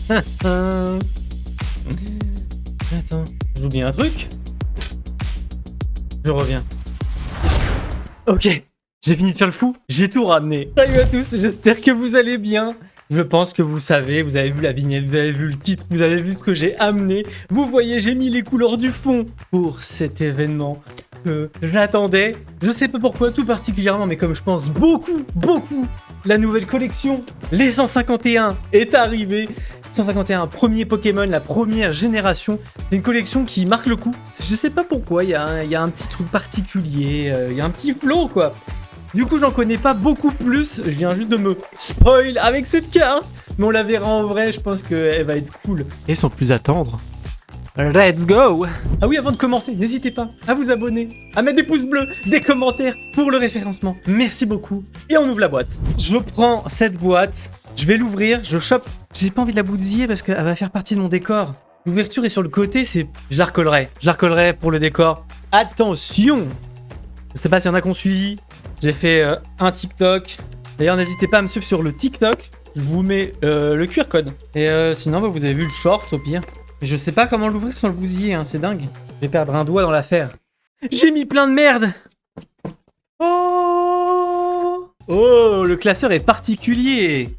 Attends, j'oublie un truc. Je reviens. Ok, j'ai fini de faire le fou, j'ai tout ramené. Salut à tous, j'espère que vous allez bien. Je pense que vous savez, vous avez vu la vignette, vous avez vu le titre, vous avez vu ce que j'ai amené. Vous voyez, j'ai mis les couleurs du fond pour cet événement que j'attendais. Je sais pas pourquoi tout particulièrement, mais comme je pense beaucoup, la nouvelle collection, les 151, est arrivée. 151, premier Pokémon, la première génération. C'est une collection qui marque le coup. Je sais pas pourquoi, il y a un petit truc particulier, il y a un petit flow quoi. Du coup, j'en connais pas beaucoup plus. Je viens juste de me spoil avec cette carte. Mais on la verra en vrai, je pense qu'elle va être cool. Et sans plus attendre, let's go! Ah oui, avant de commencer, n'hésitez pas à vous abonner, à mettre des pouces bleus, des commentaires pour le référencement. Merci beaucoup. Et on ouvre la boîte. Je prends cette boîte, je vais l'ouvrir, je chope. J'ai pas envie de la bousiller parce qu'elle va faire partie de mon décor. L'ouverture est sur le côté, je la recollerai. Je la recollerai pour le décor. Attention! Je sais pas s'il y en a qui ont suivi. J'ai fait un TikTok. D'ailleurs, n'hésitez pas à me suivre sur le TikTok. Je vous mets le QR code. Et sinon, bah, vous avez vu le short au pire. Mais je sais pas comment l'ouvrir sans le bousiller, hein, c'est dingue. Je vais perdre un doigt dans l'affaire. J'ai mis plein de merde. Oh, le classeur est particulier.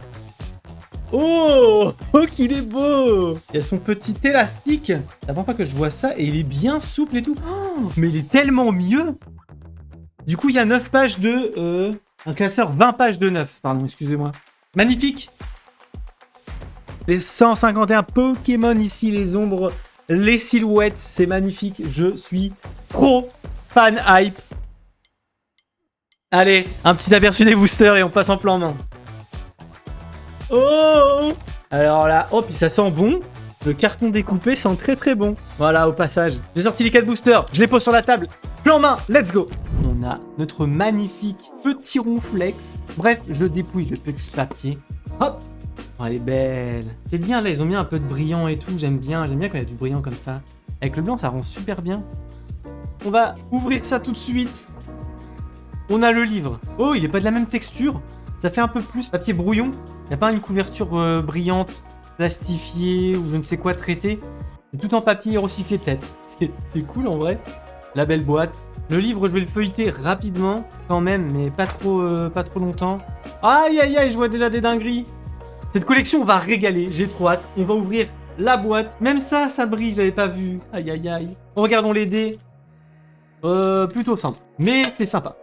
Oh qu'il est beau. Il y a son petit élastique. C'est la première fois que je vois ça et il est bien souple et tout. Oh, mais il est tellement mieux. Du coup, il y a 9 pages de... un classeur 20 pages de 9. Pardon, excusez-moi. Magnifique. Les 151 Pokémon ici, les ombres, les silhouettes. C'est magnifique. Je suis trop fan hype. Allez, un petit aperçu des boosters et on passe en plan main. Oh! Alors là, oh, puis ça sent bon. Le carton découpé sent très bon. Voilà, au passage. J'ai sorti les 4 boosters. Je les pose sur la table. Plan main, let's go! On a notre magnifique petit ronflex. Bref, je dépouille le petit papier. Hop! Oh, elle est belle. C'est bien, là, ils ont mis un peu de brillant et tout. J'aime bien quand il y a du brillant comme ça. Avec le blanc, ça rend super bien. On va ouvrir ça tout de suite. On a le livre. Oh, il est pas de la même texture. Ça fait un peu plus papier brouillon. Il n'y a pas une couverture brillante, plastifiée ou je ne sais quoi traité. C'est tout en papier recyclé peut-être. C'est cool en vrai. La belle boîte. Le livre, je vais le feuilleter rapidement quand même, mais pas trop longtemps. Aïe aïe aïe, je vois déjà des dingueries. Cette collection va régaler, j'ai trop hâte. On va ouvrir la boîte. Même ça brille, j'avais pas vu. Aïe aïe aïe. Regardons les dés. Plutôt simple, mais c'est sympa.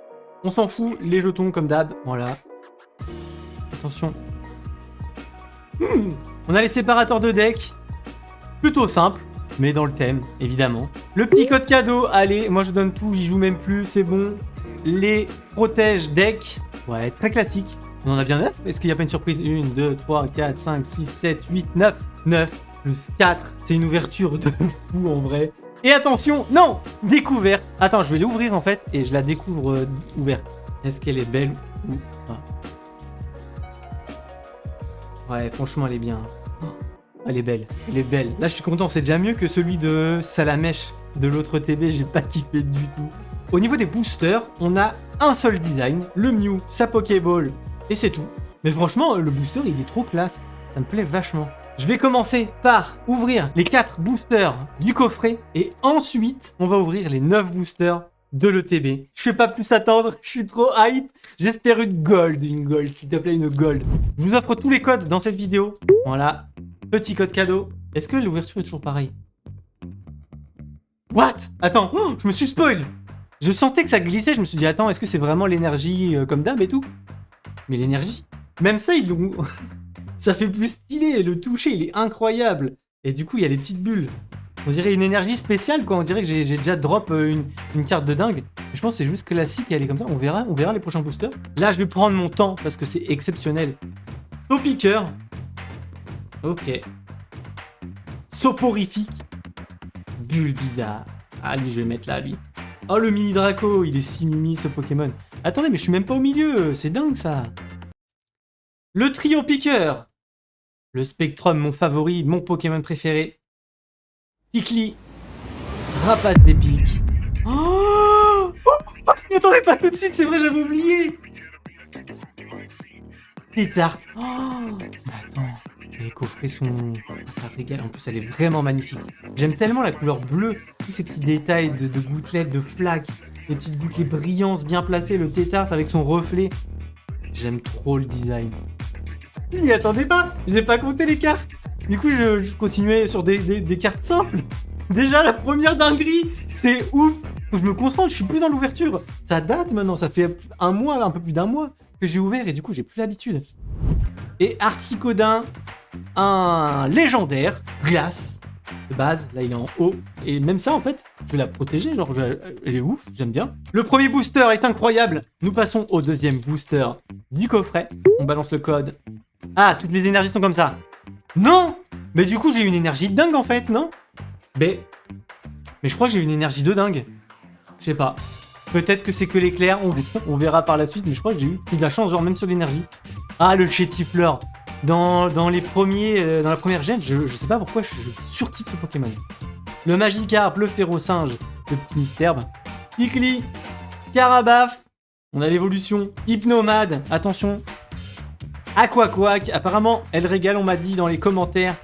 On s'en fout, les jetons comme d'hab, voilà. Attention. On a les séparateurs de deck. Plutôt simple. Mais dans le thème, évidemment. Le petit code cadeau, allez, moi je donne tout, j'y joue même plus, c'est bon. Les protège deck, ouais, très classique. On en a bien 9. Est-ce qu'il n'y a pas une surprise? 1, 2, 3, 4, 5, 6, 7, 8, 9. 9 plus 4, c'est une ouverture de fou en vrai. Et attention, non, découverte. Attends, je vais l'ouvrir en fait, et je la découvre ouverte. Est-ce qu'elle est belle ou pas? Ouais, franchement, elle est bien. Elle est belle, elle est belle. Là, je suis content, c'est déjà mieux que celui de Salamèche de l'autre TB, j'ai pas kiffé du tout. Au niveau des boosters, on a un seul design, le Mew, sa Pokéball, et c'est tout. Mais franchement, le booster, il est trop classe, ça me plaît vachement. Je vais commencer par ouvrir les 4 boosters du coffret, et ensuite, on va ouvrir les 9 boosters de l'ETB. Je fais pas plus attendre, je suis trop hype. J'espère une gold, s'il te plaît, une gold. Je vous offre tous les codes dans cette vidéo. Voilà. Petit code cadeau. Est-ce que l'ouverture est toujours pareille? What? Attends, je me suis spoil. Je sentais que ça glissait, je me suis dit, attends, est-ce que c'est vraiment l'énergie comme d'hab et tout? Mais l'énergie, même ça, ils l'ont... ça fait plus stylé, le toucher, il est incroyable. Et du coup, il y a des petites bulles. On dirait une énergie spéciale, quoi. On dirait que j'ai déjà drop une carte de dingue. Mais je pense que c'est juste classique et elle est comme ça. On verra les prochains boosters. Là, je vais prendre mon temps parce que c'est exceptionnel. Topiqueur. Ok. Soporifique. Bulle bizarre. Ah, lui, je vais le mettre là, lui. Oh, le mini Draco. Il est si mimi, ce Pokémon. Attendez, mais je suis même pas au milieu. C'est dingue, ça. Le trio piqueur. Le Spectrum, mon favori, mon Pokémon préféré. Pikli. Rapace des pics. Oh, je m'y attendais pas tout de suite, c'est vrai, j'avais oublié. Des tartes. Oh, mais attends, elle est coffrets sont... Ah, ça régale. En plus, elle est vraiment magnifique. J'aime tellement la couleur bleue. Tous ces petits détails de gouttelettes, de flaques. Les petites gouttelettes brillantes, bien placées. Le Tétart avec son reflet. J'aime trop le design. Je m'y attendais pas. J'ai pas compté les cartes. Du coup, je continuais sur des cartes simples. Déjà, la première dinguerie, c'est ouf. Faut que je me concentre, je suis plus dans l'ouverture. Ça date maintenant, ça fait un mois, un peu plus d'un mois que j'ai ouvert et du coup, j'ai plus l'habitude. Et Articodin, un légendaire, glace, de base. Là, il est en haut. Et même ça, en fait, je vais la protéger. Genre, elle est ouf, j'aime bien. Le premier booster est incroyable. Nous passons au deuxième booster du coffret. On balance le code. Ah, toutes les énergies sont comme ça. Non! Mais du coup, j'ai une énergie de dingue, en fait, non? Mais je crois que j'ai une énergie de dingue. Je sais pas. Peut-être que c'est que l'éclair, on verra par la suite, mais je crois que j'ai eu de la chance, genre même sur l'énergie. Ah, le Chétifleur. Dans les premiers, dans la première gêne, je sais pas pourquoi je surkiffe ce Pokémon. Le Magikarp, le Férosinge, le petit Misterbe, Kikli, Carabaf, on a l'évolution, Hypnomade, attention, Aquaquack, apparemment elle régale, on m'a dit dans les commentaires,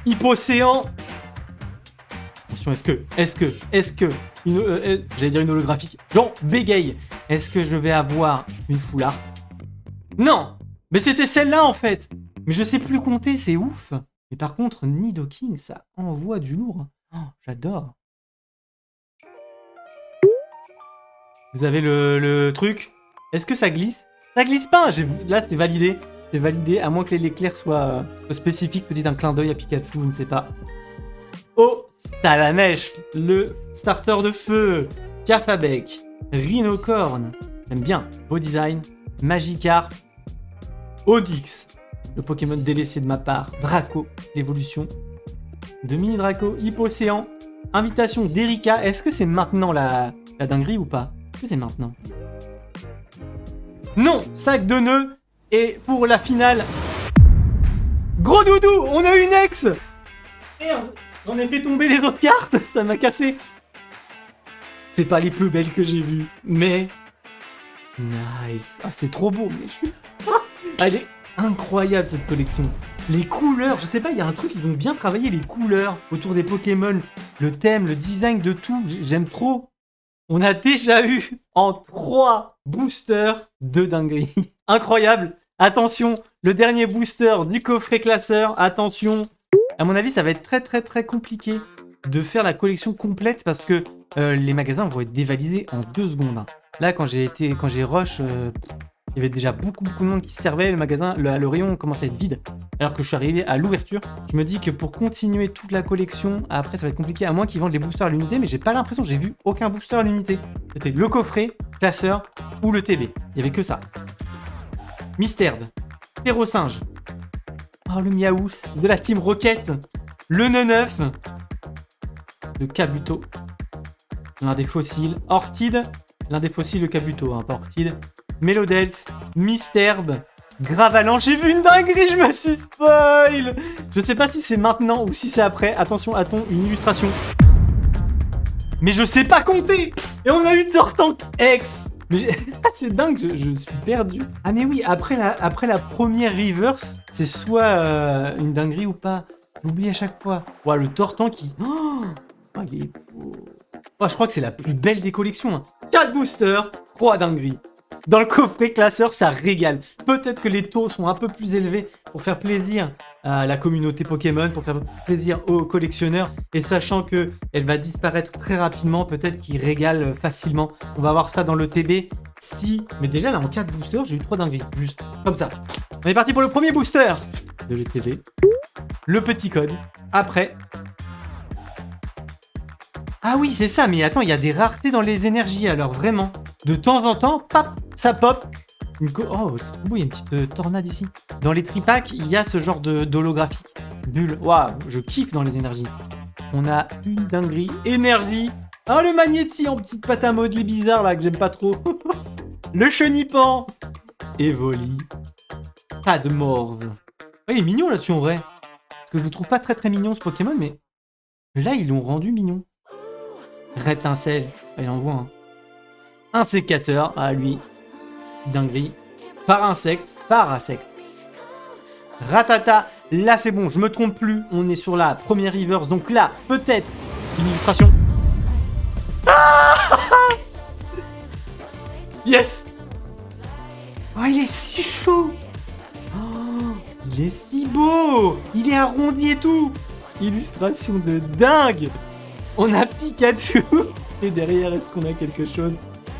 Hippocéan. Attention, est-ce que, j'allais dire une holographique, genre bégaye, est-ce que je vais avoir une full art? Non! Mais c'était celle-là en fait! Mais je sais plus compter, c'est ouf! Mais par contre, Nidoking, ça envoie du lourd. Oh, j'adore. Vous avez le truc? Est-ce que ça glisse? Ça glisse pas! Là, c'était validé. C'est validé, à moins que l'éclair soit spécifique, peut-être un clin d'œil à Pikachu, je ne sais pas. Oh, Salamèche, le starter de feu, Cafabek, Rhinocorn, j'aime bien, beau design, Magikarp, Odix, le Pokémon délaissé de ma part, Draco, l'évolution de Mini Draco, Hippocéan, invitation d'Erika, est-ce que c'est maintenant la dinguerie ou pas? Est-ce que c'est maintenant? Non, sac de nœuds, et pour la finale, gros doudou, on a une ex. Merde. J'en ai fait tomber les autres cartes, ça m'a cassé. C'est pas les plus belles que j'ai vues, mais... Nice. Ah, c'est trop beau, mais je suis... Elle est incroyable, cette collection. Les couleurs, je sais pas, il y a un truc, ils ont bien travaillé les couleurs autour des Pokémon. Le thème, le design de tout, j'aime trop. On a déjà eu en 3 boosters de dinguerie. Incroyable. Attention, le dernier booster du coffret classeur, attention... À mon avis, ça va être très compliqué de faire la collection complète parce que les magasins vont être dévalisés en 2 secondes. Hein. Là, quand j'ai rush, il y avait déjà beaucoup de monde qui servait. Le magasin, le rayon commençait à être vide. Alors que je suis arrivé à l'ouverture, je me dis que pour continuer toute la collection, après ça va être compliqué à moins qu'ils vendent les boosters à l'unité, mais j'ai pas l'impression, j'ai vu aucun booster à l'unité. C'était le coffret, classeur ou le TB. Il y avait que ça. Misterbe, Férosinge. Oh, le Miaous de la Team Rocket. Le Neneuf. Le Kabuto. L'un des fossiles. Orchid. L'un des fossiles, le Kabuto, hein, pas Orchid. Mélodelph. Misterbe. Gravalan. J'ai vu une dinguerie, je me suis spoil. Je sais pas si c'est maintenant ou si c'est après. Attention, a-t-on une illustration? Mais je sais pas compter. Et on a eu Tortank X. Mais c'est dingue, je suis perdu. Ah mais oui, après la première reverse, c'est soit une dinguerie ou pas. J'oublie à chaque fois. Ouais, le Tortank qui... Oh, il est beau. Oh, je crois que c'est la plus belle des collections. Hein. 4 boosters, 3 dingueries. Dans le coffret classeur, ça régale. Peut-être que les taux sont un peu plus élevés pour faire plaisir à la communauté Pokémon, pour faire plaisir aux collectionneurs. Et sachant qu'elle va disparaître très rapidement, peut-être qu'il régale facilement. On va voir ça dans le TB. Si... Mais déjà, là, en 4 boosters, j'ai eu 3 dingueries. Juste comme ça. On est parti pour le premier booster de l'ETB. Le petit code. Après... Ah oui, c'est ça, mais attends, il y a des raretés dans les énergies, alors vraiment. De temps en temps, pop, ça pop. Oh, c'est trop beau, il y a une petite tornade ici. Dans les tripacks, il y a ce genre d'holographique. Bulle, waouh, je kiffe dans les énergies. On a une dinguerie. Énergie. Oh, le Magnéti en petite pâte à modeler bizarre, là, que j'aime pas trop. Le Chenipan. Evoli. Padmorve. Oh, il est mignon là-dessus, en vrai. Parce que je le trouve pas très mignon, ce Pokémon, mais... Là, ils l'ont rendu mignon. Reptincelle. Allez, on voit un sécateur. Ah, lui. Dinguerie. Parasecte. Ratata. Là, c'est bon, je me trompe plus. On est sur la première reverse. Donc là, peut-être une illustration. Ah yes. Oh, il est si chaud. Oh, il est si beau. Il est arrondi et tout. Illustration de dingue. On a Pikachu. Et derrière, est-ce qu'on a quelque chose?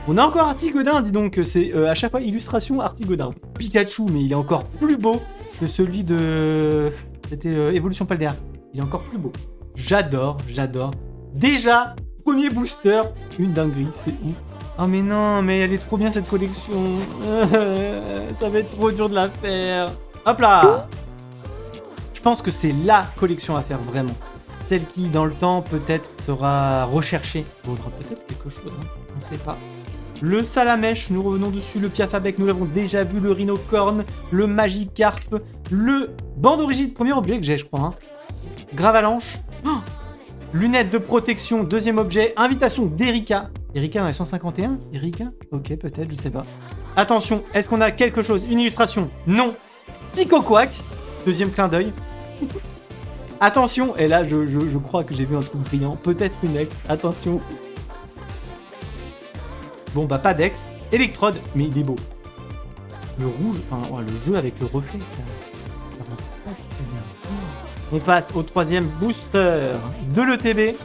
On a encore Artigodin, dis donc. C'est à chaque fois illustration Artigodin. Pikachu, mais il est encore plus beau que celui de... C'était Évolution Paldea. Il est encore plus beau. J'adore, j'adore. Déjà, premier booster, une dinguerie, c'est ouf. Oh mais non, mais elle est trop bien cette collection. Ça va être trop dur de la faire. Hop là. Je pense que c'est la collection à faire vraiment. Celle qui, dans le temps, peut-être sera recherchée. Vaudra peut-être quelque chose, hein. On ne sait pas. Le Salamèche, nous revenons dessus. Le Piafabec, nous l'avons déjà vu. Le Rhinocorn, le Magikarp, le Banc-d'Origine, premier objet que j'ai, je crois. Hein. Gravalanche. Oh, lunettes de protection, deuxième objet. Invitation d'Erika. Erika dans les 151 Erika? Ok, peut-être, je sais pas. Attention, est-ce qu'on a quelque chose? Une illustration? Non. Psycho Quack. Deuxième clin d'œil. Attention, et là, je crois que j'ai vu un truc brillant. Peut-être une ex. Attention. Bon, bah, pas d'ex. Electrode, mais il est beau. Le rouge, enfin, ouais, le jeu avec le reflet, ça rend pas très bien. On passe au troisième booster de l'ETB.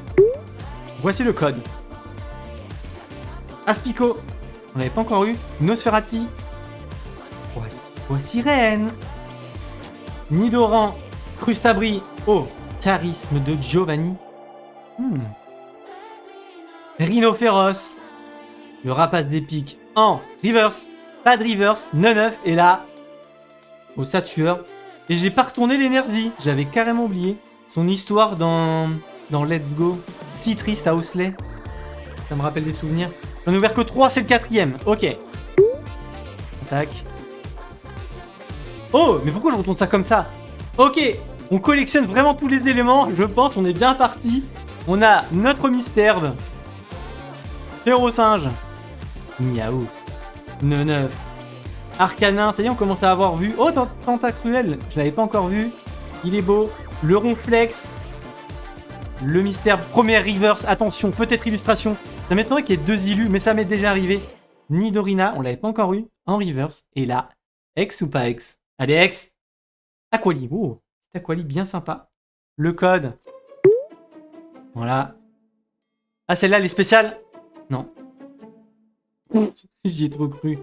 Voici le code. Aspico, on n'avait pas encore eu. Nosferati. Voici Reine. Nidoran. Crustabri. Oh, charisme de Giovanni. Rhinophéros. Le rapace d'épique en reverse. Pas de reverse. 9-9. Et là, au Satueur. Et j'ai pas retourné l'énergie. J'avais carrément oublié. Son histoire dans Let's Go. Si triste à Osley. Ça me rappelle des souvenirs. J'en ai ouvert que 3, c'est le 4ème. Ok. Tac. Oh, mais pourquoi je retourne ça comme ça? Ok, on collectionne vraiment tous les éléments. Je pense on est bien parti. On a notre Mystherbe. Férocinge. Miaous. 9-9. Arcanin, ça y est, on commence à avoir vu. Oh, Tentacruel, je l'avais pas encore vu. Il est beau. Le Ronflex. Le Mystherbe, première reverse. Attention, peut-être illustration. Ça m'étonnerait qu'il y ait 2 illus, mais ça m'est déjà arrivé. Nidorina, on l'avait pas encore eu. En reverse. Et là, ex ou pas ex? Allez, ex. Aquali. Oh, c'est Aquali bien sympa. Le code. Voilà. Ah, celle-là, elle est spéciale? Non. J'y ai trop cru.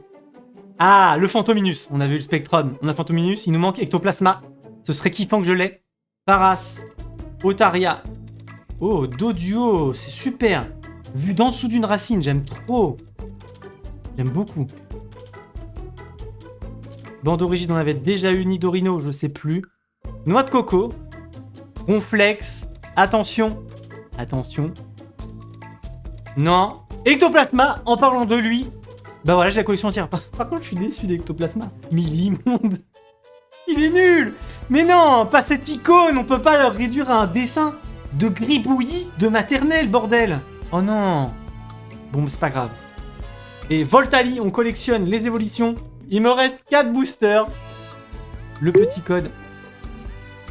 Ah, le Fantominus. On avait eu le Spectrum. On a Fantominus. Il nous manque Ectoplasma. Ce serait kiffant que je l'ai. Paras. Otaria. Oh, Doduo. C'est super. Vu d'en dessous d'une racine. J'aime trop. J'aime beaucoup. Banc d'origine, on avait déjà eu Nidorino. Je sais plus. Noix de coco. Ronflex. Attention. Attention. Non. Ectoplasma. En parlant de lui. Bah voilà, j'ai la collection entière. Par contre, je suis déçu d'Ectoplasma. Mais il est immonde. Il est nul. Mais non, pas cette icône. On peut pas le réduire à un dessin de gribouillis de maternelle, bordel. Oh non. Bon, c'est pas grave. Et Voltali, on collectionne les évolutions. Il me reste 4 boosters. Le petit code.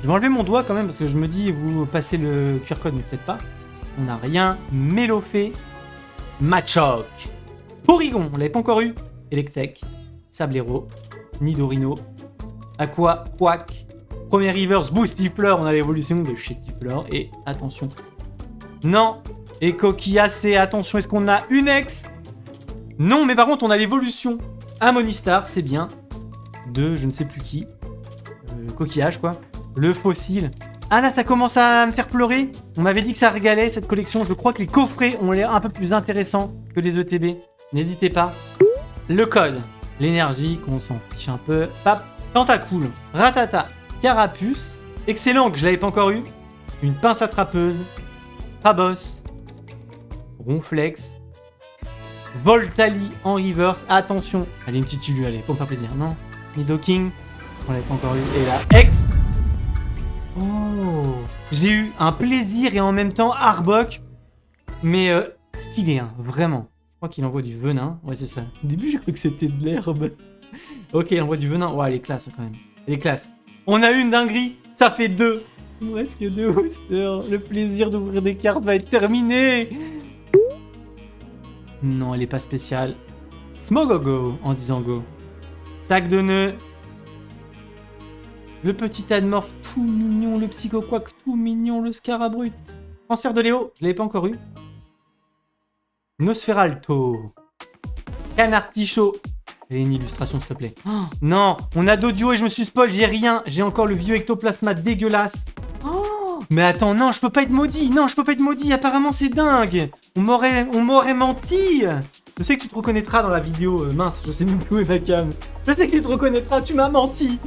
Je vais enlever mon doigt quand même parce que je me dis, vous passez le QR code, mais peut-être pas. On n'a rien. Mélofée. Machoc. Porygon, on l'avait pas encore eu. Electek. Sablero. Nidorino. Aqua. Quack. Premier reverse. Boostifleur. On a l'évolution de Chetifleur. Et attention. Non. Et Coquillacé. Attention, est-ce qu'on a une ex? Non, mais par contre, on a l'évolution. Amonistar, c'est bien. De je ne sais plus qui. Coquillage, quoi. Le fossile. Ah là, ça commence à me faire pleurer. On m'avait dit que ça régalait, cette collection. Je crois que les coffrets ont l'air un peu plus intéressants que les ETB. N'hésitez pas. Le code. L'énergie, qu'on s'en fiche un peu. Pap. Tentacool. Ratata. Carapuce. Excellent, que je l'avais pas encore eu. Une pince attrapeuse. Trabos. Ronflex. Voltali en reverse. Attention. Allez, une petite Ulu, allez, pour me faire plaisir. Non. Nidoking. On l'avait pas encore eu. Et là, ex. Oh. J'ai eu un plaisir et en même temps Arbok. Mais stylé, hein, vraiment. Je crois qu'il envoie du venin. Ouais, c'est ça. Au début, j'ai cru que c'était de l'herbe. Ok, il envoie du venin. Ouais, elle est classe, quand même. Elle est classe. On a eu une dinguerie. Ça fait 2. Il me reste que 2 boosters. Le plaisir d'ouvrir des cartes va être terminé. Non, elle est pas spéciale. Smogogo en disant go. Sac de nœuds. Le petit Admorph tout mignon. Le Psychoquack tout mignon. Le Scarabrut. Transfert de Léo. Je l'avais pas encore eu. Nosferalto. Canartichaud. Et une illustration, s'il te plaît. Oh, non, on a d'audio et je me suis spoil, j'ai rien. J'ai encore le vieux ectoplasma dégueulasse. Oh, mais attends, non, je peux pas être maudit. Non, je peux pas être maudit. Apparemment, c'est dingue. On m'aurait menti. Je sais que tu te reconnaîtras dans la vidéo. Mince, je sais même plus où est ma cam. Je sais que tu te reconnaîtras, tu m'as menti.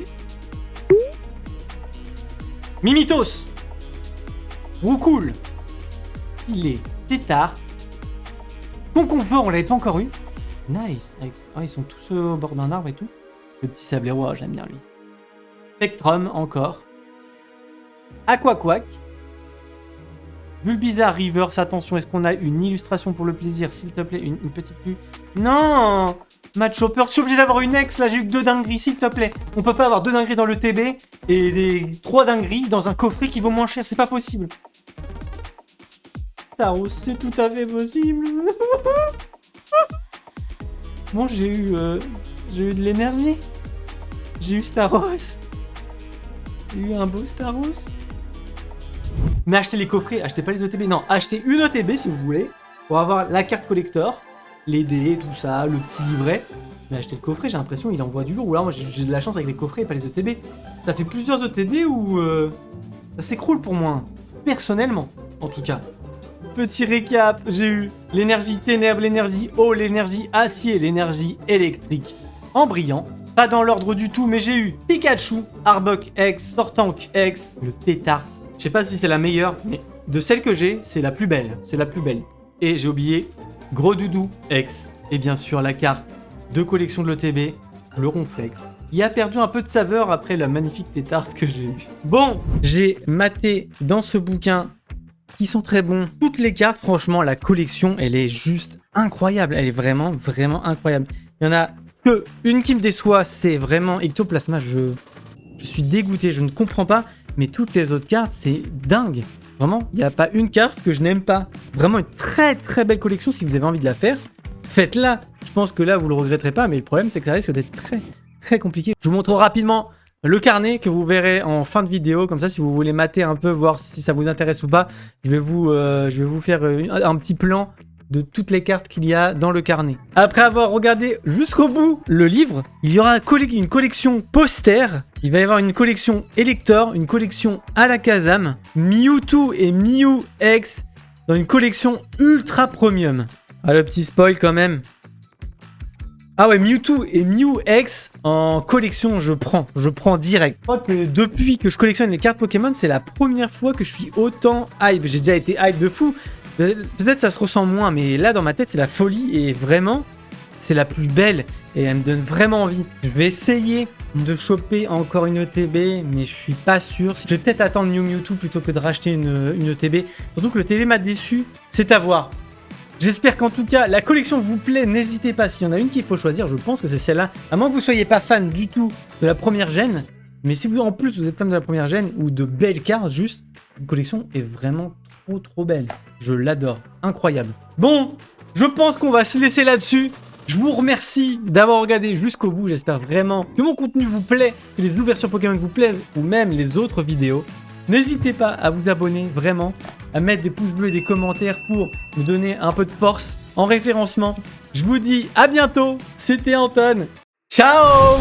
Mimitos. Roucoule. Filet. Tétarte. Conconfort, on l'avait pas encore eu. Nice. Ah, ils sont tous au bord d'un arbre et tout. Le petit sablérois, j'aime bien lui. Spectrum, encore. Aquaquack. Bulbizarre Reverse, attention, est-ce qu'on a une illustration pour le plaisir, s'il te plaît, une petite vue. Non, Mad Chopper, je suis obligé d'avoir une ex, là, j'ai eu que 2 dingueries, s'il te plaît. On peut pas avoir 2 dingueries dans le TB et 3 dingueries dans un coffret qui vaut moins cher, c'est pas possible. Staros, c'est tout à fait possible. Bon, j'ai eu de l'énergie. J'ai eu Staros. J'ai eu un beau Staros. Mais achetez les coffrets, achetez pas les ETB. Non, achetez une ETB si vous voulez. Pour avoir la carte collector, les dés, tout ça, le petit livret. Mais achetez le coffret, j'ai l'impression qu'il envoie du lourd. Ou alors moi j'ai de la chance avec les coffrets et pas les ETB. Ça fait plusieurs ETB où ça s'écroule pour moi. Personnellement, en tout cas. Petit récap, j'ai eu l'énergie ténèbres, l'énergie eau, l'énergie acier, l'énergie électrique en brillant. Pas dans l'ordre du tout, mais j'ai eu Pikachu, Arbok X, Sortank X, le Tétart. Je sais pas si c'est la meilleure, mais de celles que j'ai, c'est la plus belle. C'est la plus belle. Et j'ai oublié Gros Doudou X. Et bien sûr, la carte de collection de l'ETB, le Ronflex. Il a perdu un peu de saveur après la magnifique Tétart que j'ai eue. Bon, j'ai maté dans ce bouquin qui sont très bons. Toutes les cartes, franchement, la collection, elle est juste incroyable. Elle est vraiment, vraiment incroyable. Il y en a que une qui me déçoit, c'est vraiment Ectoplasma. Je suis dégoûté, je ne comprends pas. Mais toutes les autres cartes, c'est dingue. Vraiment, il n'y a pas une carte que je n'aime pas. Vraiment une très, très belle collection. Si vous avez envie de la faire, faites-la. Je pense que là, vous ne le regretterez pas. Mais le problème, c'est que ça risque d'être très, très compliqué. Je vous montre rapidement le carnet que vous verrez en fin de vidéo, comme ça si vous voulez mater un peu, voir si ça vous intéresse ou pas, je vais vous faire un petit plan de toutes les cartes qu'il y a dans le carnet. Après avoir regardé jusqu'au bout le livre, il y aura une collection poster, il va y avoir une collection Elector, une collection Alakazam, Mewtwo et Mew X dans une collection ultra premium. Ah, le petit spoil quand même. Ah ouais, Mewtwo et Mew X en collection, je prends direct. Je crois que depuis que je collectionne les cartes Pokémon, c'est la première fois que je suis autant hype. J'ai déjà été hype de fou. Peut-être ça se ressent moins, mais là dans ma tête c'est la folie et vraiment c'est la plus belle et elle me donne vraiment envie. Je vais essayer de choper encore une ETB, mais je suis pas sûr. Je vais peut-être attendre Mew Mewtwo plutôt que de racheter une ETB. Surtout que le TB m'a déçu, c'est à voir. J'espère qu'en tout cas, la collection vous plaît. N'hésitez pas, s'il y en a une qu'il faut choisir, je pense que c'est celle-là. À moins que vous soyez pas fan du tout de la première gêne. Mais si vous, en plus, vous êtes fan de la première gêne ou de belles cartes, juste, la collection est vraiment trop belle. Je l'adore. Incroyable. Bon, je pense qu'on va se laisser là-dessus. Je vous remercie d'avoir regardé jusqu'au bout. J'espère vraiment que mon contenu vous plaît, que les ouvertures Pokémon vous plaisent ou même les autres vidéos. N'hésitez pas à vous abonner, vraiment, à mettre des pouces bleus et des commentaires pour me donner un peu de force en référencement. Je vous dis à bientôt, c'était Anton. Ciao!